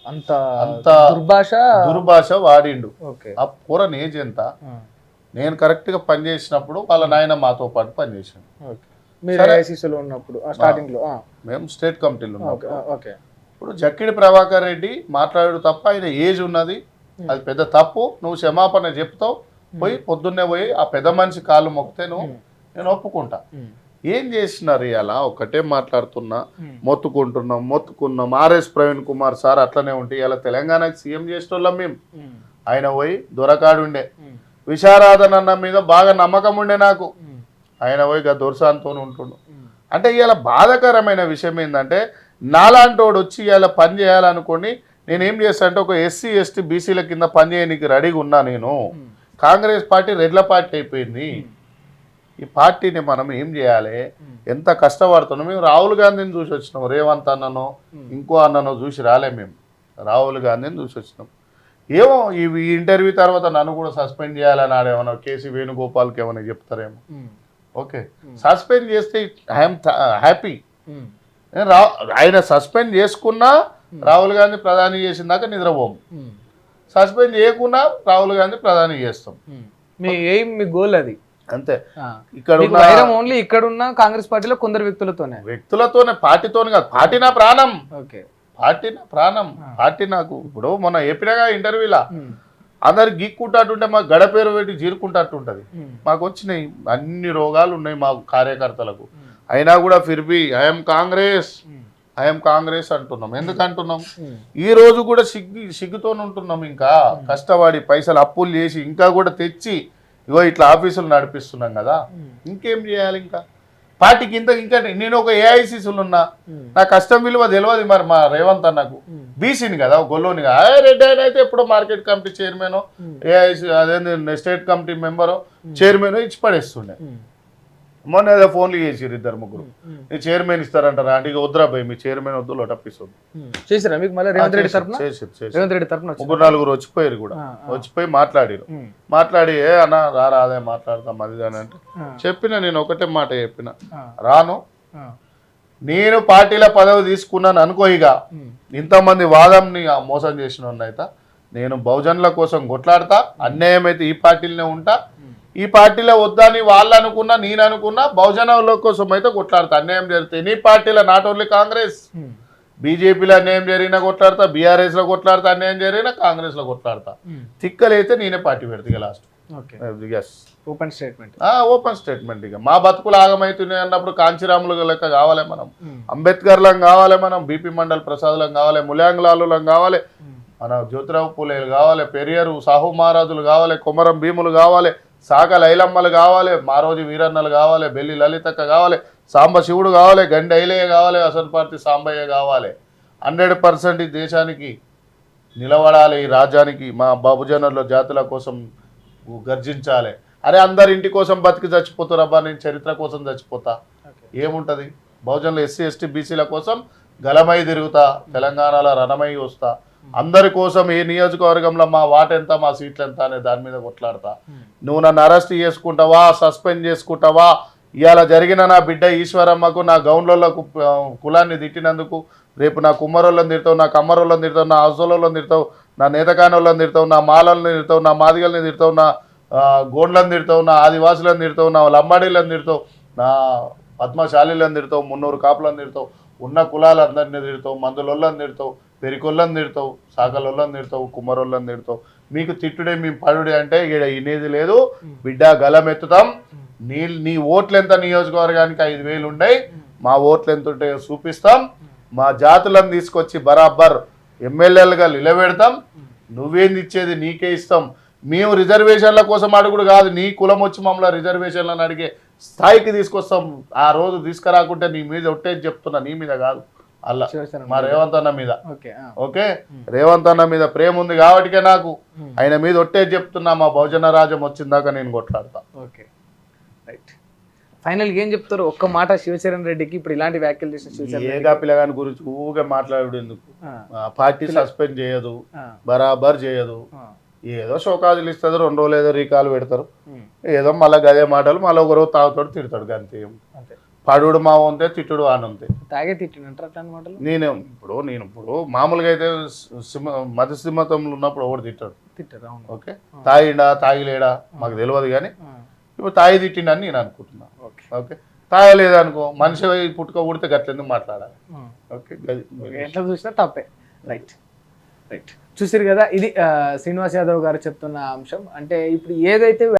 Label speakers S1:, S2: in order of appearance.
S1: అంత
S2: అంత
S1: దుర్భాష
S2: వాడిండు.
S1: ఓకే.
S2: ఆ పూరన్ ఏజ్ ఎంత, నేను కరెక్ట్గా పనిచేసినప్పుడు వాళ్ళ నాయన మాతో పాటు పనిచేసాను.
S1: మీరు ఏఐసిసిలో ఉన్నప్పుడు స్టార్టింగ్ లో
S2: మేము స్టేట్ కమిటీలో ఉన్నాం.
S1: ఓకే.
S2: ఇప్పుడు జక్కిడి ప్రభాకర్ రెడ్డి మాట్లాడు తప్ప ఆయన ఏజ్ ఉన్నది, అది పెద్ద తప్పు, నువ్వు క్షమాపణ చెప్తావు, పోయి పొద్దున్నే పోయి ఆ పెద్ద మనిషి కాళ్ళు మొక్కితే నేను ఒప్పుకుంటా. ఏం చేసినారు ఇలా ఒకటే మాట్లాడుతున్నా, మొత్తుకున్నాం. ఆర్ఎస్ ప్రవీణ్ కుమార్ సార్ అట్లనే ఉంటే ఇలా తెలంగాణకి సీఎం చేసేటోళ్ళం మేము. ఆయన పోయి దొరకాడు ఉండే, విశారాధన అన్న మీద బాగా నమ్మకం ఉండే నాకు, ఆయన పోయి దొరసాన్తో ఉంటుండు. అంటే ఇవాళ బాధాకరమైన విషయం ఏంటంటే, నాలాంటోడు వచ్చి ఇలా పని చేయాలనుకోని నేనేం చేస్తా అంటే, ఒక ఎస్సీ ఎస్టీ బీసీల కింద పని చేయడానికి రెడీగా ఉన్నా నేను. కాంగ్రెస్ పార్టీ రెడ్ల పార్టీ అయిపోయింది. ఈ పార్టీని మనం ఏం చేయాలి, ఎంత కష్టపడుతున్నాం. మేము రాహుల్ గాంధీని చూసి వచ్చినాం, రేవంత్ అన్ననో ఇంకో అన్ననో చూసి రాలే, మేము రాహుల్ గాంధీని చూసి వచ్చినాం. ఏమో ఈ ఇంటర్వ్యూ తర్వాత నన్ను కూడా సస్పెండ్ చేయాలని ఆడేమన్నా కేసీ వేణుగోపాల్కి ఏమైనా చెప్తారేమో. ఓకే, సస్పెండ్ చేస్తే ఐఎమ్ హ్యాపీ. ఆయన సస్పెండ్ చేసుకున్నా రాహుల్ గాంధీ ప్రధాని చేసిన దాకా నిద్రపోము, సస్పెండ్ చేయకున్నా రాహుల్ గాంధీ ప్రధాని చేస్తాం.
S1: మీ ఎయిమ్, మీ గోల్ అది
S2: అంతే. ఇక్కడ
S1: ఓన్లీ ఇక్కడ ఉన్న కాంగ్రెస్ పార్టీలో కొందరు వ్యక్తులతోనే
S2: పార్టీతోనే కాదు. పార్టీ నా ప్రాణం,
S1: ఓకే,
S2: పార్టీ నా ప్రాణం, పార్టీ నాకు. ఇప్పుడు మొన్న చెప్పినగా ఇంటర్వ్యూలా అందరు గీక్కుంటాటుంటే మాకు గడపేరు పెట్టి జీరుకుంటాటుంటది. మాకు వచ్చినాయి అన్ని రోగాలు ఉన్నాయి మాకు కార్యకర్తలకు, అయినా కూడా ఫిర్బీ ఐఎమ్ కాంగ్రెస్ అంటున్నాం. ఎందుకు అంటున్నాం, ఈ రోజు కూడా సిగ్గుతో ఉంటున్నాం. ఇంకా కష్టపడి పైసలు అప్పులు చేసి ఇంకా కూడా తెచ్చి ఇగో ఇట్లా ఆఫీసులు నడిపిస్తున్నాం కదా, ఇంకేం చేయాలి. ఇంకా పార్టీకి ఇంకా నేను ఒక ఏఐసిసిలు ఉన్నా, నా కష్టం విలువ తెలియదు. మరి మా రేవంత్ అన్నకు బీసీని కదా, గొల్లోని రెడ్డి ఆయన అయితే ఎప్పుడో మార్కెట్ కమిటీ చైర్మన్, ఏఐసి అదే స్టేట్ కమిటీ మెంబరు, చైర్మన్ ఇచ్చి పడేస్తుండే. మొన్న ఏదో ఫోన్లు చేసిరు ఇద్దరు ముగ్గురు, నీ చైర్మన్ ఇస్తారంటారా అంటే, ఇక వద్దురా భయ్ మీ చైర్మన్ వద్దు లోటప్పిస్తుంది
S1: చేసిరా మీకు. మళ్ళీ రేవంత్ రెడ్డి తరపున
S2: ముగ్గురు నలుగురు వచ్చిపోయారు కూడా, వచ్చిపోయి మాట్లాడారు. మాట్లాడి అన్న రారా అదే మాట్లాడతాం అది అని అంటే చెప్పిన, నేను ఒకటే మాట చెప్పిన, రాను. నేను పార్టీల పదవి తీసుకున్నాను అనుకో, ఇక ఇంతమంది వాదంని మోసం చేసిన అయితే నేను బహుజనుల కోసం కొట్లాడతా, అన్యాయం అయితే ఈ పార్టీలనే ఉంటా. ఈ పార్టీలో వద్దని వాళ్ళు అనుకున్నా, నేను అనుకున్నా, బహుజనుల కోసం అయితే కొట్లాడతా. అన్యాయం జరిగితే ఎనీ పార్టీలో, నాట్ ఓన్లీ కాంగ్రెస్, బీజేపీలో అన్యాయం జరిగినా కొట్లాడతా, బీఆర్ఎస్లో కొట్లాడతా, అన్యాయం జరిగినా కాంగ్రెస్లో కొట్లాడతా. తిక్కలైతే నేనే పార్టీ పెడతా last.
S1: Open statement,
S2: open statement. ఇక మా బతుకులు ఆగమవుతున్నాయి అన్నప్పుడు కాంచీరాములు లెక్క కావాలి మనం, అంబేద్కర్లం కావాలి మనం, బీపీ మండల్ ప్రసాద్లం కావాలి, ములాంగ్లాలులం కావాలి, మన జ్యోతిరావు పూలేలు కావాలి, పెరియరు సాహు మహారాజులు కావాలి, కొమరం భీములు కావాలి, సాక లైలమ్మలు కావాలి, మారోజు వీరన్నలు కావాలి, బెల్లి లలితక్క కావాలి, సాంబ శివుడు కావాలి, గండి ఐలయ్య కావాలి, అసన్పార్తి సాంబయ్య కావాలి. 100% ఈ దేశానికి నిలబడాలి, ఈ రాజ్యానికి మా బహుజనుల జాతుల కోసం గర్జించాలి. అరే అందరి ఇంటి కోసం బతికి చచ్చిపోతారబ్బా, నేను చరిత్ర కోసం చచ్చిపోతా, ఏముంటుంది. బహుజనులు ఎస్సీ ఎస్టీ బీసీల కోసం గలమై తిరుగుతా, తెలంగాణలో రణమై వస్తా, అందరి కోసం ఏ నియోజకవర్గంలో మా వాట ఎంత, మా సీట్లు ఎంత అనే దాని మీద కొట్లాడతా. నువ్వు నన్ను అరెస్ట్ చేసుకుంటావా, సస్పెండ్ చేసుకుంటావా, ఇవాళ జరిగిన నా బిడ్డ ఈశ్వరమ్మకు, నా గౌన్లకు కులాన్ని తిట్టినందుకు రేపు నా కుమ్మరోళ్ళని తిడతావు, నా కమ్మరోళ్ళని తిడతావు, నా అసోళ్ళని తిడతావు, నా నేతకానోళ్ళని తిడతావు, నా మాలల్ని తిడతావు, నా మాదిగల్ని తిడతావు, నా గోండ్లను తిడతావు, నా ఆదివాసులను తిడతావు, నా లంబాడీలను తిడతావు, నా పద్మశాలీలను తిడతావు, మున్నూరు కాపులను తిడతావు, ఉన్న కులాలందరినీ తిడతావు, మందులొల్లని తిడతావు, పెరికొల్లని తిడతావు, సాకలొల్లని తిడతావు, కుమ్మరోళ్ళని తిడతావు. మీకు తిట్టుడే మేము పడుడే అంటే ఇక్కడ ఇనేది లేదు బిడ్డ, గలం ఎత్తుతాం. నీ ఓట్లు ఎంత నియోజకవర్గానికి 5,000 ఉన్నాయి, మా ఓట్లు ఎంత ఉంటాయో చూపిస్తాం. మా జాతులను తీసుకొచ్చి బరాబర్ ఎమ్మెల్యేలుగా నిలబెడతాం. నువ్వేంది ఇచ్చేది నీకే ఇస్తాం. మేము రిజర్వేషన్ల కోసం అడుగుడు కాదు, నీ కులం వచ్చి మమ్మల్ని రిజర్వేషన్లను అడిగే స్థాయికి తీసుకొస్తాం. ఆ రోజు తీసుకురాకుంటే నీ మీద ఒట్టేది చెప్తున్నా, నీ మీద కాదు, అలా మా రేవంత్ అన్న మీద. ఓకే, రేవంత్ అన్న మీద ప్రేమ ఉంది కాబట్టికే నాకు ఆయన మీద ఒట్టేది చెప్తున్నా. మా బహుజన రాజ్యం వచ్చిందాక నేను కొట్లాడతా.
S1: Okay, right. ఫైనల్ ఏం చెప్తారు ఒక్క మాట శివచరణ్ రెడ్డికి? ఇప్పుడు ఇలాంటి వ్యాఖ్యలు చేసిన
S2: ఏగా పిల్లగాని గురించి ఊగా మాట్లాడు ఎందుకు? పార్టీ సస్పెండ్ చేయదు, బరాబర్ చేయదు, ఏదో షోకాజులు ఇస్తుంది, 2 రోజులు ఏదో రీకాలు పెడతారు, ఏదో మళ్ళీ గదే మాటలు, మళ్ళీ ఒకరోజు తాగుతాడు తిడతాడు, అంతే. పడుడు మా ఉంటే తిట్టుడు వాని ఉంది.
S1: తాగే తిట్టినంటారు అట్లా అనమాట.
S2: నేను ఇప్పుడు మామూలుగా అయితే మధుసింహతంలో ఉన్నప్పుడు ఒకటి తిట్టాడు.
S1: తిట్టారు అవును.
S2: ఓకే, తాగిండా తాగిలేడా మాకు తెలియదు, కానీ ఇప్పుడు తాగి తిట్టిండని నేను అనుకుంటున్నా.
S1: ఓకే
S2: ఓకే, తాగలేదనుకో మనిషి పుట్టుక ఊడితే గట్లెందుకు మాట్లాడాలి. ఓకే,
S1: ఎట్లా చూసినా తప్పే. రైట్ రైట్ చూసారు కదా, ఇది శ్రీనివాస్ యాదవ్ గారు చెప్తున్న అంశం. అంటే ఇప్పుడు ఏదైతే